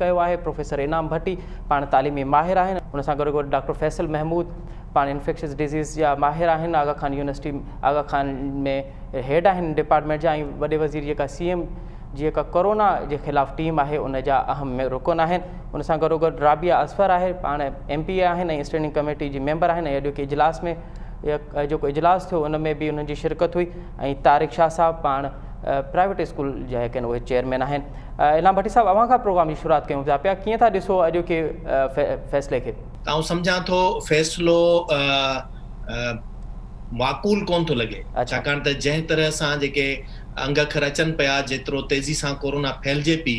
कयो आहे। प्रोफेसर इनाम भट्टी पाण तालीमी माहिर आहिनि, उन सां गॾोगॾु डॉक्टर फैसल महमूद पाण इन्फेक्शियस डिज़ीज़ जा माहिर आहिनि, आगा खान यूनिवर्सिटी आगा खान में हेड आहिनि डिपार्टमेंट जा, ऐं वॾे वज़ीर जेका CM जेका कोरोना जे ख़िलाफ़ टीम आहे उन जा अहम रुकन आहिनि। उन सां गॾोगॾु राबिया असफ़र आहे, पाण MP आहिनि ऐं स्टैंडिंग कमेटी जी मेंबर आहिनि, ऐं अॼोके इजलास में जेको इजलास थियो उन में बि उन्हनि जी शिरकत हुई। ऐं तारिक शाह साहब पाण प्राइवेट स्कूल जेके आहिनि उहे चेयरमैन आहिनि। इनाम भट्टी साहब, अवां खां प्रोग्राम जी शुरूआत कयूं था पिया, कीअं था ॾिसो अॼोके फ़ैसिले खे? आउं सम्झां थो फ़ैसिलो माक़ूल कोन थो लॻे, छाकाणि त जंहिं तरह सां जेके अंग अखर अचनि पिया, जेतिरो तेज़ी सां कोरोना फैलिजे पई,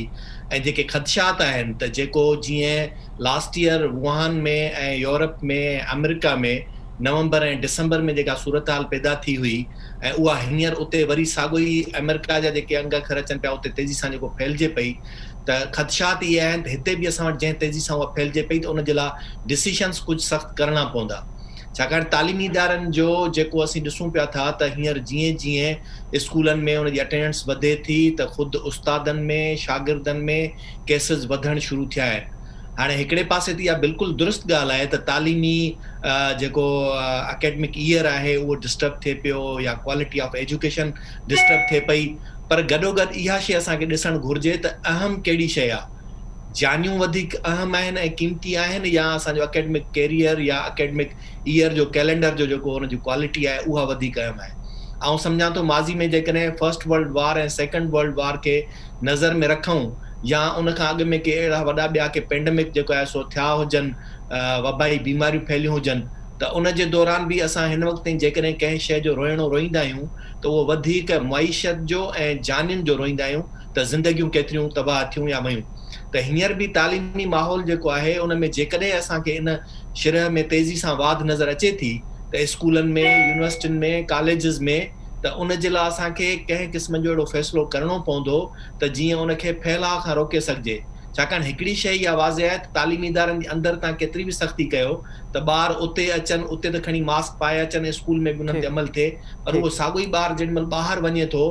ऐं जेके ख़दशात आहिनि त जेको जीअं लास्ट ईयर वुहान में ऐं यूरोप में अमेरिका में नवंबर ऐं दिसंबर में जेका सूरत हाल पैदा थी हुई, ऐं उहा हींअर उते वरी साॻियो ई अमेरिका जा जेके अंग अखर अचनि पिया उते तेज़ी सां जेको फैलिजे पई, त ख़दशात इहे आहिनि त हिते बि असां वटि जंहिं तेज़ी सां उहा फैलिजे पई त उनजे लाइ डिसीशन्स कुझु सख़्तु करणा पवंदा। छाकाणि तालीमी इदारनि जो जेको असीं ॾिसूं पिया था त हींअर जीअं जीअं स्कूलनि में उनजी अटेंडेंस वधे थी त ख़ुदि उस्तादनि में शागिर्दनि में केसिस वधणु शुरू थिया आहिनि। हाणे हिकिड़े पासे ते इहा बिल्कुलु दुरुस्त ॻाल्हि आहे त तालीमी जेको अकेडमिक ईयर आहे उहो डिस्टर्ब थिए पियो या क्वालिटी ऑफ एजुकेशन डिस्टर्ब थिए पई, पर गॾोगॾु इहा शइ असांखे ॾिसणु घुरिजे त अहम कहिड़ी शइ आहे, जानियूं वधीक अहम आहिनि ऐं क़ीमती आहिनि, या असांजो अकेडमिक कैरियर या अकेडमिक ईयर जो कैलेंडर जो जेको हुनजी क्वालिटी आहे उहा वधीक अहम आहे। ऐं सम्झां थो माज़ी में जेकॾहिं फर्स्ट वर्ल्ड वार ऐं सेकेंड वर्ल्ड वार खे नज़र में रखूं, या उन खां अॻु में के अहिड़ा वॾा ॿिया के पेंडेमिक जेको आहे सो थिया हुजनि, वबाई बीमारियूं फैलियूं हुजनि, त उन जे दौरान बि असां हिन वक़्त ताईं जेकॾहिं कंहिं शइ जो रोइणो रोईंदा आहियूं त उहो वधीक मईशत जो ऐं जानियुनि जो रोईंदा आहियूं त ज़िंदगियूं केतिरियूं तबाह थियूं या वयूं। त हींअर बि तालीमी माहौल जेको आहे उन में जेकॾहिं असांखे इन शिरह में तेज़ी सां वाध नज़र अचे थी त स्कूलनि में, यूनिवर्सिटियुनि में, कॉलेजिस में, त उन जे लाइ असांखे कंहिं क़िस्म जो अहिड़ो फ़ैसिलो करिणो पवंदो त जीअं उनखे फैलाव खां रोके सघिजे। छाकाणि हिकिड़ी शइ इहा वाज़े आहे त तालीमी इदारनि जे अंदरि तव्हां केतिरी बि सख़्ती कयो त ॿार उते अचनि, उते त खणी मास्क पाए अचनि, स्कूल में बि उन्हनि ते अमल थिए, पर उहो साॻियो ई ॿार जेॾीमहिल ॿाहिरि वञे थो,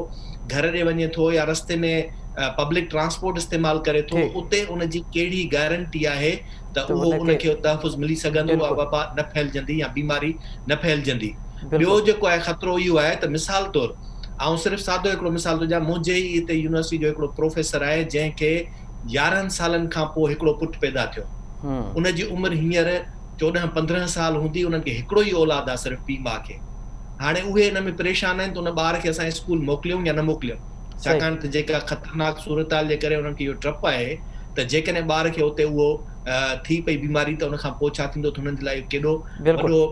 घर ॾे वञे थो या रस्ते में पब्लिक ट्रांसपोर्ट इस्तेमालु करे थो, उते उनजी कहिड़ी गारंटी आहे त उहो उनखे तहफ़ुज़ मिली सघंदो, उहा वबा न फैलिजंदी या बीमारी न फैलिजंदी। ॿियो जेको आहे ख़तरो इहो आहे त मिसाल तौरु ऐं सिर्फ़ु सादो हिकिड़ो मिसाल थो ॾियां, मुंहिंजे ई हिते यूनिवर्सिटी जो हिकिड़ो प्रोफेसर आहे जंहिंखे 11 सालनि खां पोइ हिकिड़ो पुटु पैदा थियो, उनजी उमिरि हींअर 14-15 साल हूंदी, उन्हनि खे हिकिड़ो ई औलाद आहे सिर्फ़ु पीउ माउ खे। हाणे उहे हिन में परेशान आहिनि त उन ॿार खे असां स्कूल मोकिलियूं या न मोकिलियूं, छाकाणि त जेका ख़तरनाक सूरत हाल जे करे उन्हनि खे इहो डपु आहे त जेकॾहिं ॿार खे उते उहो थी पई बीमारी त उनखां पोइ छा थींदो त हुननि जे लाइ केॾो वॾो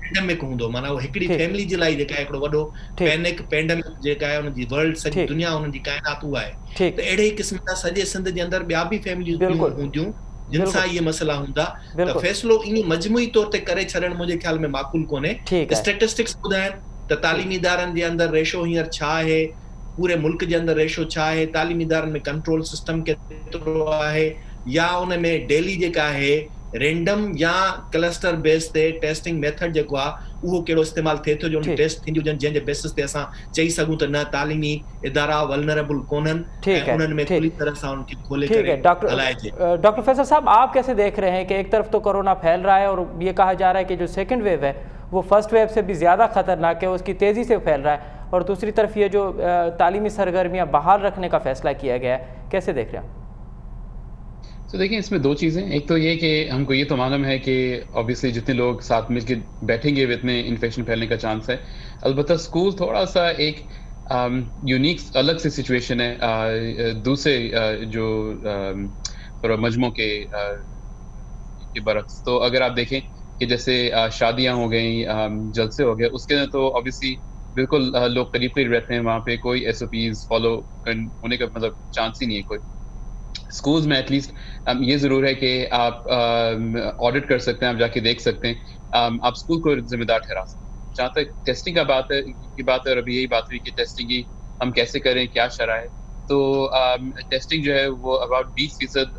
पेंडेमिक हूंदो, माना उहो हिकिड़ी फैमिली जे लाइ जेका हिकिड़ो वॾो पेंडेमिक जेका आहे उनजी वर्ल्ड सॼी दुनिया हुनजी काइनात उहा आहे। त अहिड़े क़िस्म जा सॼे सिंध जे अंदरि ॿिया बि फैमिलियूं हूंदियूं जिन सां इहे मसइला हूंदा, त फ़ैसिलो ईअं मजमूई तौर ते करे छॾणु मुंहिंजे ख़्याल में माक़ूल कोन्हे। स्टेटिस्टिक्स ॿुधाइनि त तालीमी इदारनि जे अंदरि रेशो हींअर छा आहे, पूरे मुल्क जे अंदरि रेशो छा आहे, तालीमी इदारनि में कंट्रोल सिस्टम केतिरो आहे, या उन में डेली जेका आहे रेंडम या क्लस्टर बेस ते टेस्टिंग मेथड जेको आहे उहो कहिड़ो इस्तेमालु थिए थो, जो उन टेस्ट थींदियूं हुजनि जंहिंजे बेसिस ते असां चई सघूं त न तालीमी इदारा वल्नरेबल कोन्हनि ऐं उन्हनि में पूरी तरह सां उनखे खोले करे हलाइजे। डॉक्टर फैसल साहब, आप कैसे देख रहे हैं कि एक तरफ तो कोरोना फैल रहा है और ये कहा जा रहा है कि जो सेकेंड वेव है वो फर्स्ट वेव से भी ज़्यादा खतरनाक है, उसकी तेज़ी से फैल रहा है, और दूसरी तरफ ये जो तालीमी सरगर्मियाँ बहाल रखने का फैसला किया गया है, कैसे देख रहे हैं? तो देखिए, इसमें दो चीज़ें, एक तो ये कि हमको ये तो मालूम है कि ऑब्वियसली जितने लोग साथ मिल के बैठेंगे इतने इन्फेक्शन फैलने का चांस है। अलबत्ता स्कूल थोड़ा सा एक यूनिक अलग सी सिचुएशन है दूसरे जो मजमों के बरक्स। तो अगर आप देखें कि जैसे शादियाँ हो गई, जलसे हो गए, उसके अंदर तो ऑब्वियसली बिल्कुल लोग करीब करीब रहते हैं, वहाँ पे कोई SOPs फॉलो होने का मतलब चांस ही नहीं है कोई। स्कूल्स में एटलीस्ट ये ज़रूर है कि आप ऑडिट कर सकते हैं, आप जाके देख सकते हैं, आप स्कूल को जिम्मेदार ठहरा सकते हैं। जहाँ तक टेस्टिंग का बात है और अभी यही बात हुई कि टेस्टिंग की हम कैसे करें, क्या शरह है, तो टेस्टिंग जो है वो अबाउट 20%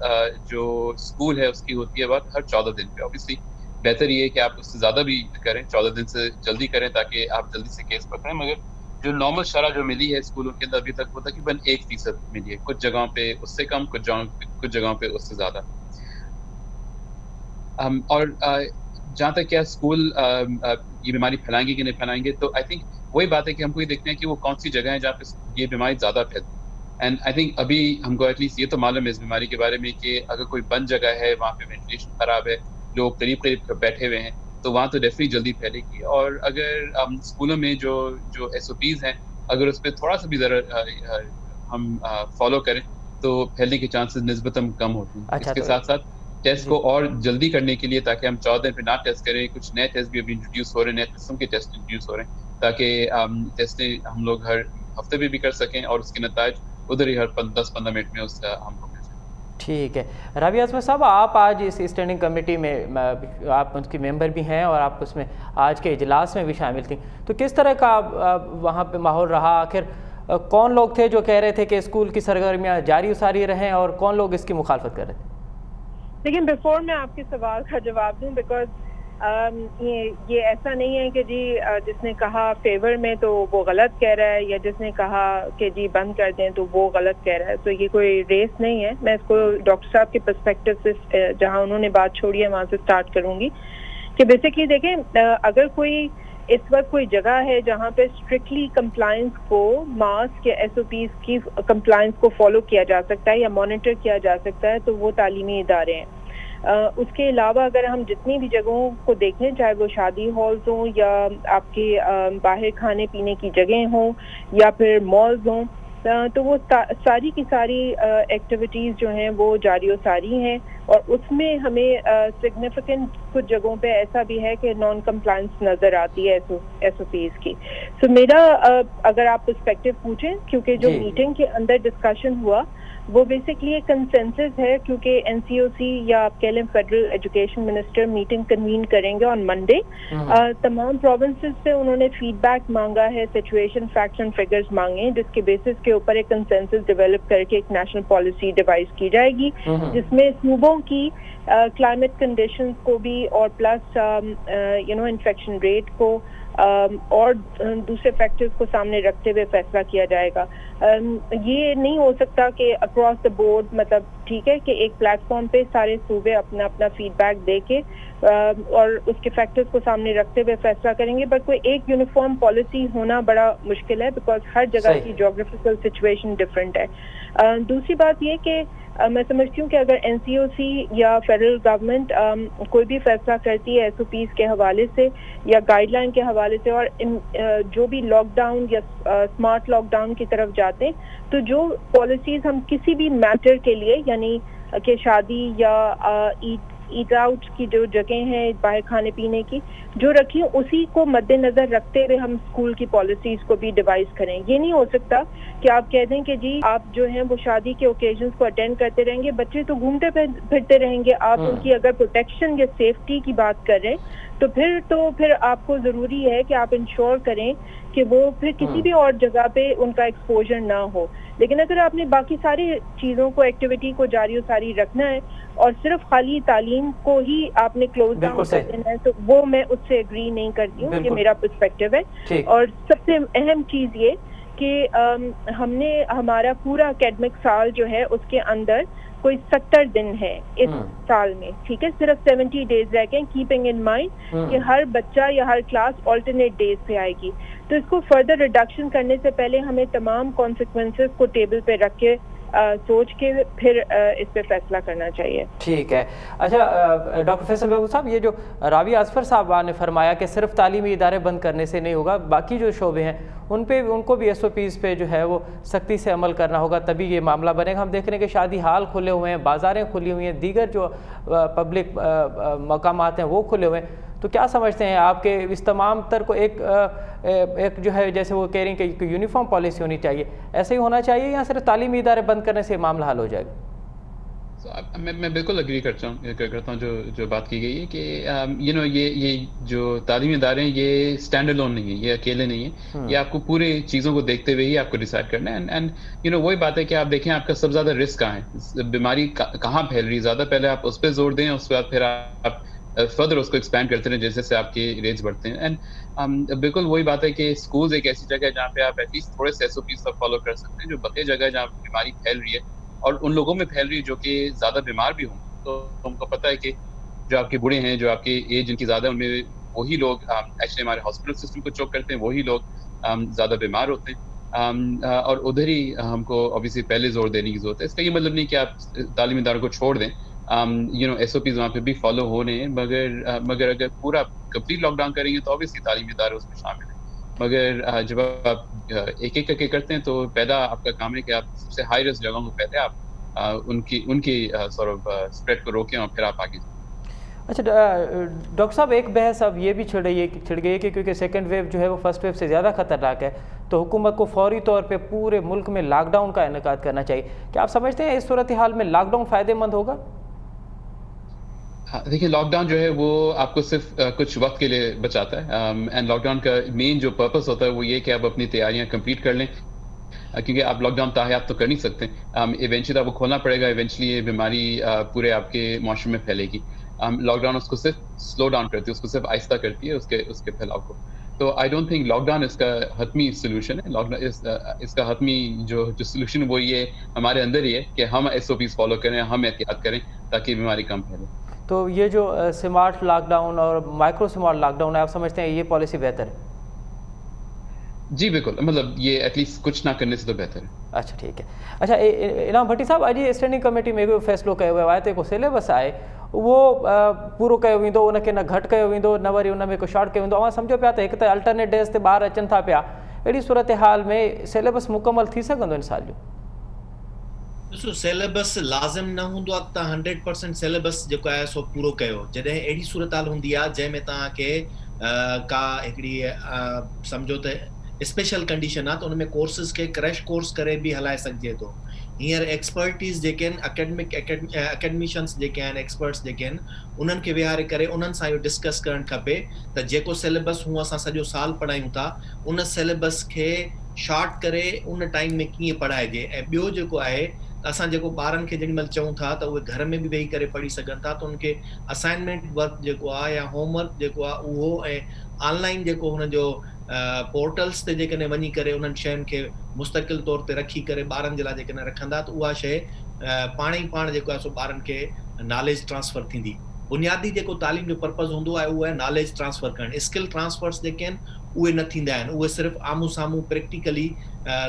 जो स्कूल है उसकी होती है अबाउट हर 14 दिन पे। ऑब्वियसली बेहतर ये है कि आप उससे ज़्यादा भी करें, 14 दिन से जल्दी करें ताकि आप जल्दी से केस पकड़ें, मगर जो नॉर्मल शरह जो मिली है स्कूलों के अंदर अभी तक वो तकरीबन 1% मिली है, कुछ जगहों पे उससे कम, कुछ जगहों पे کچھ جگہوں پہ اس سے زیادہ. اور جہاں تک کیا اسکول یہ بیماری پھیلائیں گے کہ نہیں پھیلائیں گے, تو آئی تھنک وہی بات ہے کہ ہم کو یہ دیکھتے ہیں کہ وہ کون سی جگہ ہیں جہاں پہ یہ بیماری زیادہ پھیلتی ہے. اینڈ آئی تھنک ابھی ہم کو ایٹ لیسٹ یہ تو معلوم ہے اس بیماری کے بارے میں کہ اگر کوئی بند جگہ ہے, وہاں پہ وینٹیلیشن خراب ہے, لوگ قریب قریب بیٹھے ہوئے ہیں, تو وہاں تو ڈیفینیٹلی جلدی پھیلے گی. اور اگر اسکولوں میں جو ایس او پیز ہیں اگر اس پہ تھوڑا سا بھی ذرا ہم فالو کریں تو پھیلنے کے چانسز نسبتاً کم ہوتے ہیں. اس کے ساتھ ساتھ ٹیسٹ کو اور جلدی کرنے کے لیے, تاکہ ہم 14 دن پہ نہ ٹیسٹ کریں, کچھ نئے ٹیسٹ بھی ابھی انٹروڈیوس ہو رہے ہیں, نئے قسم کے ٹیسٹ انٹروڈیوس ہو رہے ہیں, تاکہ ٹیسٹیں ہم لوگ ہر ہفتے میں بھی کر سکیں اور اس کے نتائج ادھر ہی ہر 10-15 منٹ میں اس کا ہم کو مل جائے. ٹھیک ہے. رابعہ اعظمت صاحب, آپ آج اس اسٹینڈنگ کمیٹی میں آپ اس کی ممبر بھی ہیں اور آپ اس میں آج کے اجلاس میں بھی شامل تھیں, تو کس طرح کا وہاں پہ ماحول رہا؟ آخر کون لوگ تھے جو کہہ رہے تھے کہ اسکول کی سرگرمیاں جاری ساری رہیں اور کون لوگ اس کی مخالفت کر رہے تھے؟ لیکن بیفور میں آپ کے سوال کا جواب دوں, بیکاز یہ ایسا نہیں ہے کہ جی جس نے کہا فیور میں تو وہ غلط کہہ رہا ہے, یا جس نے کہا کہ جی بند کر دیں تو وہ غلط کہہ رہا ہے. تو یہ کوئی ریس نہیں ہے. میں اس کو ڈاکٹر صاحب کے پرسپیکٹو سے جہاں انہوں نے بات چھوڑی ہے وہاں سے سٹارٹ کروں گی کہ بیسکلی دیکھیں, اگر کوئی اس وقت کوئی جگہ ہے جہاں پہ اسٹرکٹلی کمپلائنس کو, ماسک یا ایس او پیز کی کمپلائنس کو فالو کیا جا سکتا ہے یا مانیٹر کیا جا سکتا ہے, تو وہ تعلیمی ادارے ہیں. اس کے علاوہ اگر ہم جتنی بھی جگہوں کو دیکھیں, چاہے وہ شادی ہالز ہوں یا آپ کے باہر کھانے پینے کی جگہیں ہوں یا پھر مالز ہوں, تو وہ ساری کی ساری ایکٹیویٹیز جو ہیں وہ جاری و ساری ہیں. اور اس میں ہمیں سگنیفیکنٹ کچھ جگہوں پہ ایسا بھی ہے کہ نان کمپلائنس نظر آتی ہے ایس او پیز کی. سو میرا اگر آپ پرسپیکٹو پوچھیں, کیونکہ جو میٹنگ کے اندر ڈسکشن ہوا وہ بیسکلی ایک کنسنسس ہے, کیونکہ این سی او سی یا آپ کہہ لیں federal education minister meeting convene کریں گے آن منڈے. تمام پروونسز سے انہوں نے فیڈ بیک مانگا ہے, سچویشن فیکٹس اینڈ فگرز مانگے, جس کے بیسس کے اوپر ایک کنسنسس ڈیولپ کر کے ایک نیشنل پالیسی ڈیوائز کی جائے گی, جس میں صوبوں کی کلائمیٹ کنڈیشنز کو بھی اور پلس انفیکشن ریٹ کو اور دوسرے فیکٹرز کو سامنے رکھتے ہوئے فیصلہ کیا جائے گا. یہ نہیں ہو سکتا کہ اکراس دا بورڈ, مطلب ٹھیک ہے کہ ایک پلیٹ فارم پہ سارے صوبے اپنا اپنا فیڈ بیک دے کے اور اس کے فیکٹرز کو سامنے رکھتے ہوئے فیصلہ کریں گے, بٹ کوئی ایک یونیفارم پالیسی ہونا بڑا مشکل ہے, بیکاز ہر جگہ کی جیوگرافیکل سچویشن ڈفرینٹ ہے. دوسری بات یہ کہ میں سمجھتی ہوں کہ اگر این سی او سی یا فیڈرل گورنمنٹ کوئی بھی فیصلہ کرتی ہے ایس او پیز کے حوالے سے یا گائیڈ لائن کے حوالے سے, اور جو بھی لاک ڈاؤن یا اسمارٹ لاک ڈاؤن کی طرف جاتے ہیں, تو جو پالیسیز ہم کسی بھی میٹر کے لیے, یعنی کہ شادی یا ایٹ آؤٹ کی جو جگہیں ہیں باہر کھانے پینے کی جو رکھی, اسی کو مد نظر رکھتے ہوئے ہم اسکول کی پالیسیز کو بھی ڈیوائز کریں. یہ نہیں ہو سکتا کہ آپ کہہ دیں کہ جی آپ جو ہیں وہ شادی کے اوکیزنس کو اٹینڈ کرتے رہیں گے, بچے تو گھومتے پھرتے رہیں گے, آپ ان کی اگر پروٹیکشن یا سیفٹی کی بات کر رہے ہیں تو پھر آپ کو ضروری ہے کہ آپ انشور کریں کہ وہ پھر کسی بھی اور جگہ پہ ان کا ایکسپوجر نہ ہو. لیکن اگر آپ نے باقی ساری چیزوں کو, ایکٹیویٹی کو جاری و ساری رکھنا ہے اور صرف خالی تعلیم کو ہی آپ نے کلوز ڈاؤن کر دینا ہے, تو وہ میں اس سے اگری نہیں کرتی ہوں. یہ میرا پرسپیکٹو ہے. اور سب سے اہم چیز یہ کہ ہم نے ہمارا پورا اکیڈمک سال جو ہے اس کے اندر کوئی 70 دن ہے اس سال میں, ٹھیک ہے, صرف 70 ڈیز رہ گئے, کیپنگ ان مائنڈ کہ ہر بچہ یا ہر کلاس آلٹرنیٹ ڈیز پہ آئے گی. تو اس کو فردر ریڈکشن کرنے سے پہلے ہمیں تمام کانسیکوینسز کو ٹیبل پہ رکھ کے سوچ کے پھر اس پہ فیصلہ کرنا چاہیے. ٹھیک ہے. اچھا ڈاکٹر فیصل محمود صاحب, یہ جو رابعہ اظفر صاحبہ نے فرمایا کہ صرف تعلیمی ادارے بند کرنے سے نہیں ہوگا, باقی جو شعبے ہیں ان کو بھی ایس او پیز پہ جو ہے وہ سختی سے عمل کرنا ہوگا, تبھی یہ معاملہ بنے گا. ہم دیکھ رہے ہیں کہ شادی ہال کھلے ہوئے ہیں, بازاریں کھلی ہوئی ہیں, دیگر جو پبلک مقامات ہیں وہ کھلے ہوئے ہیں. تو کیا سمجھتے ہیں آپ کہ اس تمام تر کو ایک جو ہے جیسے وہ کہہ رہی ہیں کہ یونیفارم پالیسی ہونی چاہیے, ایسے ہی ہونا چاہیے یا صرف تعلیمی ادارے بند کرنے سے معاملہ حل ہو جائے گا؟ میں بالکل اگری کرتا ہوں جو بات کی گئی ہے کہ یہ جو تعلیمی ادارے ہیں یہ اسٹینڈ الون نہیں ہے, یہ اکیلے نہیں ہیں, یہ آپ کو پورے چیزوں کو دیکھتے ہوئے ہی آپ کو ڈیسائڈ کرنا ہے. اینڈ وہی بات ہے کہ آپ دیکھیں آپ کا سب سے زیادہ رسک کہاں ہے, بیماری کہاں پھیل رہی ہے زیادہ, پہلے آپ اس پہ زور دیں, اس کے بعد پھر آپ فردر اس کو ایکسپینڈ کرتے ہیں جیسے سے آپ کے ریٹس بڑھتے ہیں. اینڈ بالکل وہی بات ہے کہ اسکولز ایک ایسی جگہ ہے جہاں پہ آپ ایٹ لیسٹ تھوڑے سے ایس او پیز فالو کر سکتے ہیں. جو بقیہ جگہ ہے جہاں بیماری پھیل رہی ہے اور ان لوگوں میں پھیل رہی ہے جو کہ زیادہ بیمار بھی ہوں. تو ہم کو پتہ ہے کہ جو آپ کے بوڑھے ہیں, جو آپ کے ایج جن کی زیادہ, ان میں وہی لوگ ایکچولی ہمارے ہاسپٹل سسٹم کو چوک کرتے ہیں, وہی لوگ زیادہ بیمار ہوتے ہیں. اور ادھر ہی ہم کو obviously پہلے زور دینے کی ضرورت ہے. اس کا یہ مطلب نہیں کہ آپ تعلیمی اداروں کو چھوڑ دیں. ایس او پیز وہاں پہ بھی فالو ہو رہے ہیں, مگر اگر پورا کمپلیٹ لاک ڈاؤن کریں گے تو obviously تعلیمی ادارے اس میں شامل ہیں. مگر جب آپ ایک ایک کر کے کرتے ہیں تو پہلا آپ کا کام ہے کہ آپ سب سے ہائی رسک جگہوں کو پہلے آپ ان کی sort of اسپریڈ کو روکیں اور پھر آپ آگے جائیں. اچھا ڈاکٹر صاحب, ایک بحث اب یہ بھی چھڑ گئی ہے کہ کیونکہ سیکنڈ ویو جو ہے وہ فرسٹ ویو سے زیادہ خطرناک ہے, تو حکومت کو فوری طور پہ پورے ملک میں لاک ڈاؤن کا انعقاد کرنا چاہیے. کیا آپ سمجھتے ہیں اس صورتحال میں لاک ڈاؤن فائدے مند ہوگا؟ دیکھیے, لاک ڈاؤن جو ہے وہ آپ کو صرف کچھ وقت کے لیے بچاتا ہے. اینڈ لاک ڈاؤن کا مین جو پرپس ہوتا ہے وہ یہ کہ آپ اپنی تیاریاں کمپلیٹ کر لیں, کیونکہ آپ لاک ڈاؤن تاحیات تو کر نہیں سکتے. ایونچولی آپ کو کھولنا پڑے گا, ایونچولی یہ بیماری پورے آپ کے معاشرے میں پھیلے گی. لاک ڈاؤن اس کو صرف سلو ڈاؤن کرتی ہے, اس کو صرف آہستہ کرتی ہے اس کے پھیلاؤ کو. تو آئی ڈونٹ تھنک لاک ڈاؤن اس کا حتمی سولوشن ہے. لاک ڈاؤن اس کا حتمی جو سولوشن وہ یہ ہمارے اندر ہی ہے کہ ہم ایس او پیز فالو کریں, ہم احتیاط کریں تاکہ بیماری کم پھیلے. تو یہ جو سمارٹ لاک ڈاؤن اور مائکرو سمارٹ لاک ڈاؤن ہے, آپ سمجھتے ہیں یہ پالیسی بہتر ہے؟ جی بالکل, مطلب یہ ایٹ لیسٹ کچھ نہ کرنے سے تو بہتر ہے. اچھا ٹھیک ہے. اچھا انعام بھٹی صاحب, اڄ اسٹینڈنگ کمیٹی में फ़ैसिलो कयो वियो आहे त जेको सिलेबस आहे उहो पूरो कयो वेंदो, उनखे न घटि कयो वेंदो, न वरी उन में को शॉर्ट कयो वेंदो. अवां सम्झो पिया त हिकु त अल्टरनेट डेज़ ते ॿार अचनि था पिया, अहिड़ी सूरत हाल में सिलेबस मुकमल थी सघंदो इन साल जो? ॾिसो, सिलेबस लाज़िम न हूंदो आहे त 100% सिलेबस जेको आहे सो पूरो कयो. जॾहिं अहिड़ी सूरत हाल हूंदी आहे जंहिंमें तव्हांखे का हिकिड़ी सम्झो त स्पेशल कंडीशन आहे त उन में कोर्सिस खे क्रैश कोर्स करे बि हलाए सघिजे थो. हींअर एक्सपर्टीज़ जेके आहिनि, अकेडमिशियंस जेके आहिनि, एक्सपर्ट्स जेके आहिनि, उन्हनि खे विहारे करे उन्हनि सां इहो डिस्कस करणु खपे त जेको सिलेबस हूअं असां सॼो साल पढ़ायूं था, उन सिलेबस खे शॉर्ट करे उन टाइम में कीअं पढ़ाइजे. ऐं ॿियो जेको आहे, असां जेको ॿारनि खे जेॾीमहिल चऊं था त उहे घर में बि वेही करे पढ़ी सघनि था, त उनखे असाइनमेंट वर्क जेको आहे या होमवर्क जेको आहे उहो, ऐं ऑनलाइन जेको हुनजो पोर्टल्स ते जेकॾहिं वञी करे उन्हनि शयुनि खे मुस्तक़िल तौर ते रखी करे ॿारनि जे लाइ जेकॾहिं रखंदा, त उहा शइ पाण ई पाण जेको आहे सो ॿारनि खे नॉलेज ट्रांसफर थींदी. बुनियादी जेको तालीम जो पर्पज़ हूंदो आहे उहो आहे नॉलेज ट्रांसफर करणु. स्किल ट्रांसफर्स जेके आहिनि उहे न थींदा आहिनि, उहे सिर्फ़ु आम्हूं साम्हूं प्रैक्टिकली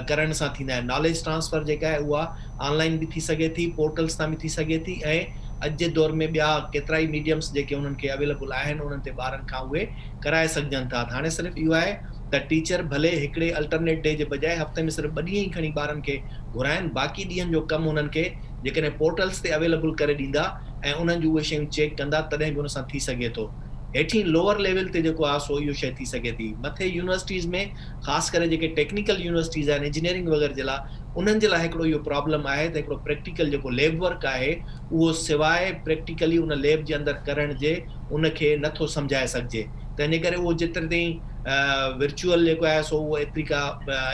करण सां थींदा आहिनि. नॉलेज ट्रांसफर जेका आहे उहा ऑनलाइन बि थी सघे थी, पोर्टल्स तां बि थी सघे थी, ऐं अॼु जे दौर में ॿिया केतिरा ई मीडियम्स जेके उन्हनि खे अवेलेबल आहिनि उन्हनि ते ॿारनि खां उहे कराए सघजनि था. हाणे सिर्फ़ु इहो आहे त टीचर भले हिकिड़े अल्टरनेट डे जे बजाए हफ़्ते में सिर्फ़ु 2 ॾींहं ई खणी ॿारनि खे घुराइनि, बाक़ी ॾींहंनि जो कमु उन्हनि खे जेकॾहिं पोर्टल्स ते अवेलेबल करे ॾींदा ऐं उन्हनि जूं उहे शयूं चेक कंदा, तॾहिं बि उन सां थी सघे थो. हेठी लोअर लेवल ते जेको आहे सो इहो शइ थी सघे थी. मथे यूनिवर्सिटीज़ में ख़ासि करे जेके टेक्निकल यूनिवर्सिटीज़ आहिनि, इंजीनियरिंग वग़ैरह जे लाइ, उन्हनि जे लाइ हिकिड़ो इहो प्रॉब्लम आहे त हिकिड़ो प्रैक्टिकल जेको लैब वर्क आहे उहो सवाइ प्रैक्टिकली उन लैब जे अंदरि करण जे उनखे नथो सम्झाए सघिजे. तंहिंजे करे उहो जेतिरे ताईं वर्चुअल जेको आहे सो उहो एतिरी का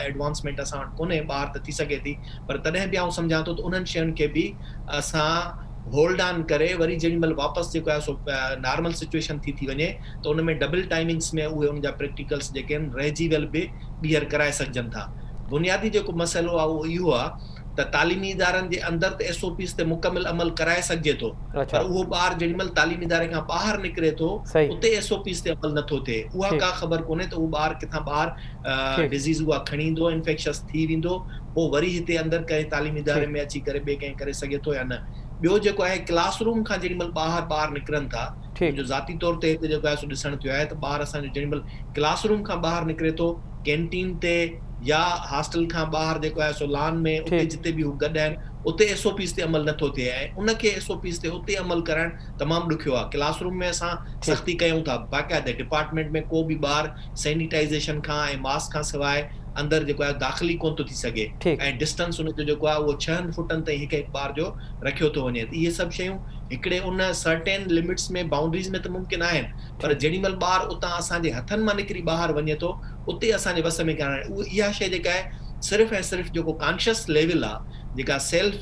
एडवांसमेंट असां वटि कोन्हे. ॿाहिरि त थी सघे थी, पर तॾहिं बि आउं सम्झां थो त उन्हनि शयुनि खे बि असां होल्ड ऑन करे वरी जेॾीमहिल वापसि जेको आहे सो नॉर्मल सिचुएशन थी वञे त उन में डबल टाइमिंग्स में उहे उनजा प्रैक्टिकल्स जेके आहिनि रहिजी वियल बि ॿीहर कराए सघजनि था. बुनियादी जेको मसइलो आहे उहो इहो आहे त तालीमी इदारनि जे अंदरि त SOPs ते मुकमिल अमल कराए सघिजे थो, पर उहो ॿार जेॾीमहिल तालीमी इदारे खां ॿाहिरि निकिरे थो उते SOPs ते अमल नथो थिए. उहा का ख़बर कोन्हे त उहो ॿार किथां ॿाहिरि डिज़ीज़ उहा खणी ईंदो, इन्फेक्शस थी वेंदो, पोइ वरी हिते अंदरि कंहिं तालीमी इदारे में अची करे ॿिए कंहिं करे सघे थो या न. ॿियो जेको आहे क्लासरूम खां जेॾीमहिल ॿार निकिरनि था, जो ज़ाती तौर ते हिते जेको आहे सो ॾिसण थियो आहे त ॿार असांजो जेॾीमहिल क्लासरूम खां ॿाहिरि निकिरे थो, कैंटीन ते या हॉस्टल खां ॿाहिरि जेको आहे सो लॉन में उते जिते बि हू गॾु आहिनि उते SOPs ते अमल नथो थिए, ऐं उनखे SOPs ते उते अमल करणु तमामु ॾुखियो आहे. क्लासरूम में असां सख़्ती कयूं था, बाक़ाइदे डिपार्टमेंट में को बि ॿार सैनिटाइज़ेशन खां ऐं मास्क खां सवाइ अंदरि जेको आहे दाख़िली कोन थो थी सघे, ऐं डिस्टेंस उनजो जेको आहे उहो 6 फुटनि ताईं हिकु ॿार जो रखियो थो वञे. त इहे सभु शयूं हिकिड़े उन सर्टेन लिमिट्स में, बाउंड्रीज़ में त मुमकिन आहिनि, पर जेॾीमहिल ॿार उतां असांजे हथनि मां निकिरी ॿाहिरि वञे थो उते असांजे वस में करणु, इहा शइ जेका आहे सिर्फ़ु ऐं सिर्फ़ु जेको कॉन्शियस लेवल आहे जेका सेल्फ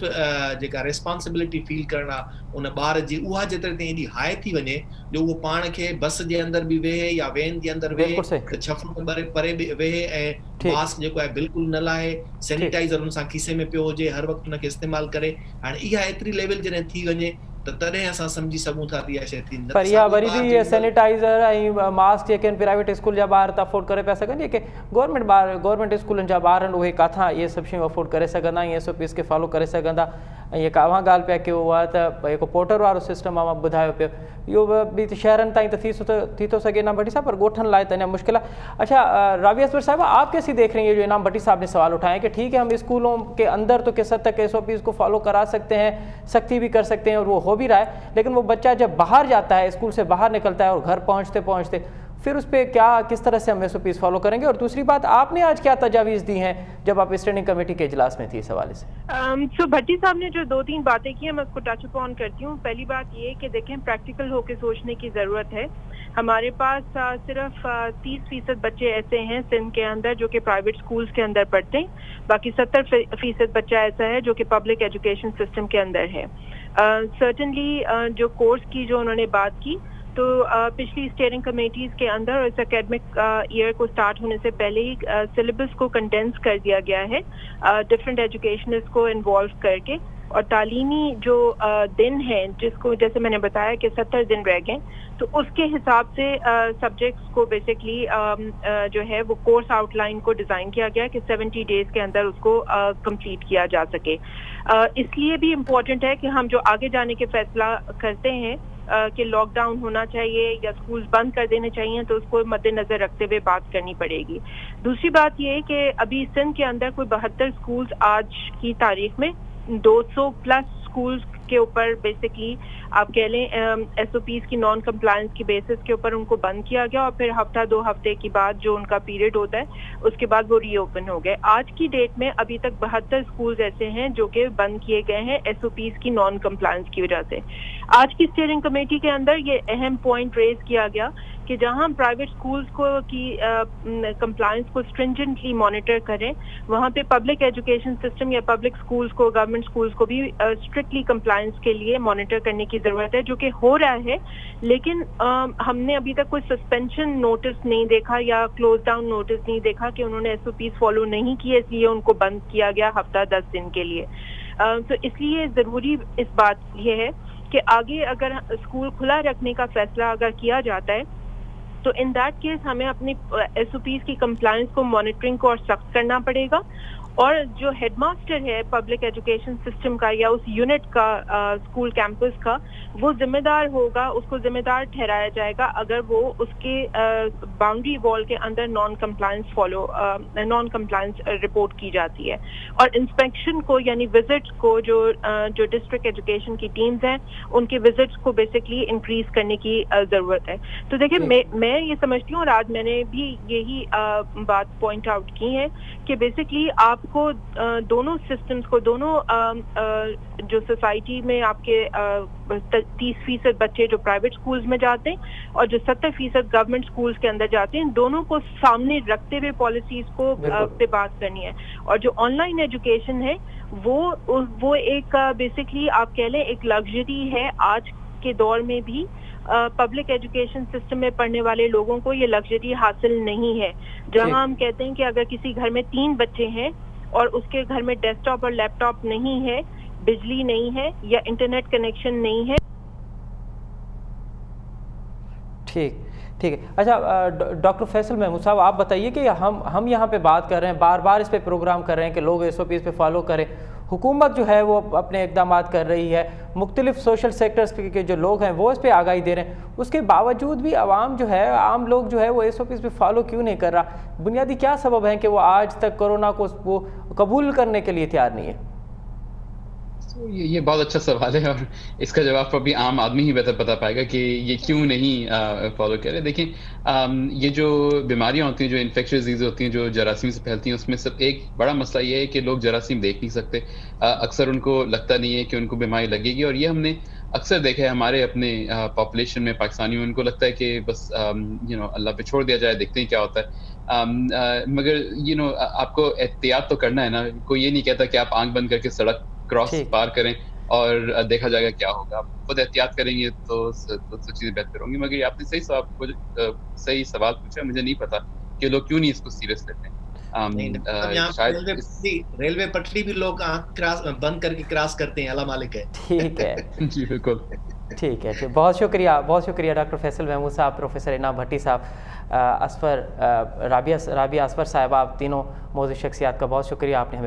जेका रिस्पॉन्सिबिलिटी फील करणु आहे उन ॿार जी, उहा जेतिरे ताईं एॾी हाई थी वञे जो उहो पाण खे बस जे अंदरि बि वेहे या वैन जे अंदरि वेहे त 6 फुट परे बि वेहे ऐं मास्क जेको आहे बिल्कुलु न लाहे, सैनिटाइज़र उन सां खीसे में पियो हुजे, हर वक़्तु उनखे इस्तेमालु करे। हाणे इहा एतिरी लेवल जॾहिं थी वञे त तॾहिं असां सम्झी सघूं था त इहा शइ थी। पर इहा वरी बि सैनिटाइज़र ऐं मास्क जेके आहिनि प्राइवेट स्कूल जा ॿार था अफोर्ड करे पिया सघनि, जेके गवर्नमेंट स्कूलनि जा ॿार आहिनि उहे किथां इहे सभु शयूं अफोर्ड करे सघंदा ऐं SOPs खे फॉलो करे सघंदा। ऐं जेका अव्हां ॻाल्हि पिया कयो उहा त जेको पोर्टर वारो सिस्टम आहे मां ॿुधायो पियो, इहो बि त शहरनि ताईं त थी थो सघे इनाम भट्टी साहब, पर ॻोठनि लाइ त अञा मुश्किल है। अच्छा राबिया असगर साहब, आप कैसी देख रही हैं जो इनाम भट्टी साहब ने सवाल उठाए कि ठीक है हम स्कूलों के अंदर तो किस हद तक SOPs को फॉलो करा सकते हैं, सख्ती भी कर सकते हैं और वो हो भी रहा है, लेकिन वो बच्चा जब बाहर जाता है, स्कूल से बाहर निकलता है और घर पहुँचते पहुँचते फिर उस पर किस तरह से हम SOPs फॉलो करेंगे? और दूसरी बात, आपने आज क्या तजावीज़ दी हैं जब आप स्टैंडिंग कमेटी के इजलास में थी इस हवाले से? सो भट्टी साहब ने जो 2-3 बातें की हैं मैं उसको टच अपॉन करती हूँ। पहली बात ये कि देखें, प्रैक्टिकल होकर सोचने की ज़रूरत है। हमारे पास सिर्फ 30% बच्चे ऐसे हैं सिंध के अंदर जो कि प्राइवेट स्कूल्स के अंदर पढ़ते हैं, बाकी 70% बच्चा ऐसा है जो कि पब्लिक एजुकेशन सिस्टम के अंदर है। सर्टनली जो कोर्स की जो उन्होंने बात की, तो पिछली स्टीयरिंग कमेटीज़ के अंदर इस एकेडमिक ईयर को स्टार्ट होने से पहले ही सिलेबस को कंडेंस कर दिया गया है, डिफरेंट एजुकेशनिस्ट को इन्वॉल्व करके, और तालीमी जो दिन हैं जिसको जैसे मैंने बताया कि 70 दिन रह गए, तो उसके हिसाब से सब्जेक्ट्स को बेसिकली जो है वो कोर्स आउटलाइन को डिज़ाइन किया गया कि 70 डेज़ के अंदर उसको कंप्लीट किया जा सके। इसलिए भी इम्पोर्टेंट है कि हम जो आगे जाने के फैसला करते हैं कि लॉकडाउन होना चाहिए या स्कूल्स बंद कर देने चाहिए, तो उसको मद्देनजर रखते हुए बात करनी पड़ेगी। दूसरी बात ये है कि अभी सिंध के अंदर कोई 72 स्कूल्स आज की तारीख में 200 प्लस स्कूल्स के ऊपर बेसिकली आप कह लें SOPs की नॉन कंप्लायंस की बेसिस के ऊपर उनको बंद किया गया, और फिर हफ्ता 2 हफ्ते के बाद जो उनका पीरियड होता है उसके बाद वो रीओपन हो गए। आज की डेट में अभी तक 72 स्कूल्स ऐसे हैं जो कि बंद किए गए हैं SOPs की नॉन कंप्लायंस की वजह से। आज की स्टीयरिंग कमेटी के अंदर ये अहम पॉइंट रेज किया गया कि जहां हम प्राइवेट स्कूल्स को की कंप्लायंस को स्ट्रिंजेंटली मॉनिटर करें, वहां पे पब्लिक एजुकेशन सिस्टम या पब्लिक स्कूल्स को, गवर्नमेंट स्कूल्स को भी स्ट्रिक्टली कंप्लायंस के लिए मॉनिटर करने की जरूरत है, जो कि हो रहा है। लेकिन हमने अभी तक कोई सस्पेंशन नोटिस नहीं देखा या क्लोज डाउन नोटिस नहीं देखा कि उन्होंने SOPs फॉलो नहीं किए इसलिए उनको बंद किया गया हफ्ता 10 दिन के लिए। तो इसलिए ज़रूरी इस बात ये है कि आगे अगर स्कूल खुला रखने का फैसला अगर किया जाता है तो इन दैट केस हमें अपनी SOPs की कंप्लायंस को, मॉनिटरिंग को और सख्त करना पड़ेगा, और जो हेडमास्टर है पब्लिक एजुकेशन सिस्टम का या उस यूनिट का स्कूल कैंपस का, वो जिम्मेदार होगा, उसको जिम्मेदार ठहराया जाएगा अगर वो उसके बाउंड्री वॉल के अंदर नॉन कंप्लायंस रिपोर्ट की जाती है। और इंस्पेक्शन को यानी विजिट को जो डिस्ट्रिक्ट एजुकेशन की टीम्स हैं उनके विजिट्स को बेसिकली इंक्रीज करने की जरूरत है। तो देखिए मैं ये समझती हूँ और आज मैंने भी यही बात पॉइंट आउट की है कि बेसिकली आपको दोनों सिस्टम्स को, दोनों जो सोसाइटी में आपके 30% बच्चे जो प्राइवेट स्कूल्स में जाते हैं और जो 70% गवर्नमेंट स्कूल्स के अंदर जाते हैं, दोनों को सामने रखते हुए पॉलिसीज को पे बात करनी है। और जो ऑनलाइन एजुकेशन है वो एक बेसिकली आप कह लें एक लग्जरी है। आज के दौर में भी पब्लिक एजुकेशन सिस्टम में पढ़ने वाले लोगों को ये लग्जरी हासिल नहीं है। जहां हम कहते हैं कि अगर किसी घर में 3 बच्चे हैं और उसके घर में डेस्कटॉप और लैपटॉप नहीं है, बिजली नहीं है या इंटरनेट कनेक्शन नहीं है। ठीक है। अच्छा डॉक्टर फैसल महमूद साहब, आप बताइए कि हम यहाँ पे बात कर रहे हैं, बार बार इस पे प्रोग्राम कर रहे हैं कि लोग SOPs पे फॉलो करें, हुकूमत जो है वो अपने इकदाम कर रही है, मुख्तलिफ सोशल सेक्टर्स के जो लोग हैं वो इस पर आगाही दे रहे हैं, उसके बावजूद भी आवाम जो है, आम लोग जो है वो SOPs पे फॉलो क्यों नहीं कर रहा? बुनियादी क्या सबब है कि वो आज तक कोरोना को वो कबूल करने के लिए तैयार नहीं है? ये बहुत अच्छा सवाल है और इसका जवाब अभी आम आदमी ही बेहतर बता पाएगा कि ये क्यों नहीं फॉलो कर रहे। देखिए ये जो बीमारियां होती हैं, जो इन्फेक्शियस डिजीज होती हैं, जो जरासीम से फैलती हैं, उसमें सब एक बड़ा मसला ये है कि लोग जरासीम देख नहीं सकते। अक्सर उनको लगता नहीं है कि उनको बीमारी लगेगी, और ये हमने अक्सर देखा है हमारे अपने पॉपुलेशन में, पाकिस्तानियों, उनको लगता है कि बस अल्लाह पे छोड़ दिया जाए, देखते हैं क्या होता है। مگر آپ کو احتیاط تو کرنا ہے نا. کوئی یہ نہیں کہتا کہ آپ آنکھ بند کر کے سڑک کراس پار کریں اور دیکھا جائے گا کیا ہوگا. آپ خود احتیاط کریں گے تو چیزیں بہتر ہوں گی. مگر آپ نے صحیح سوال پوچھا. مجھے نہیں پتا کہ لوگ کیوں نہیں اس کو سیریس لیتے ہیں. ریلوے پٹری بھی لوگ بند کر کے کراس کرتے ہیں. اللہ مالک ہے. ٹھیک ہے جی بالکل ٹھیک ہے. بہت شکریہ ڈاکٹر فیصل محمود صاحب, پروفیسر انعام بھٹی صاحب, رابعہ اسفر صاحبہ, آپ تینوں موضوع شخصیات کا بہت شکریہ. آپ نے ہمیں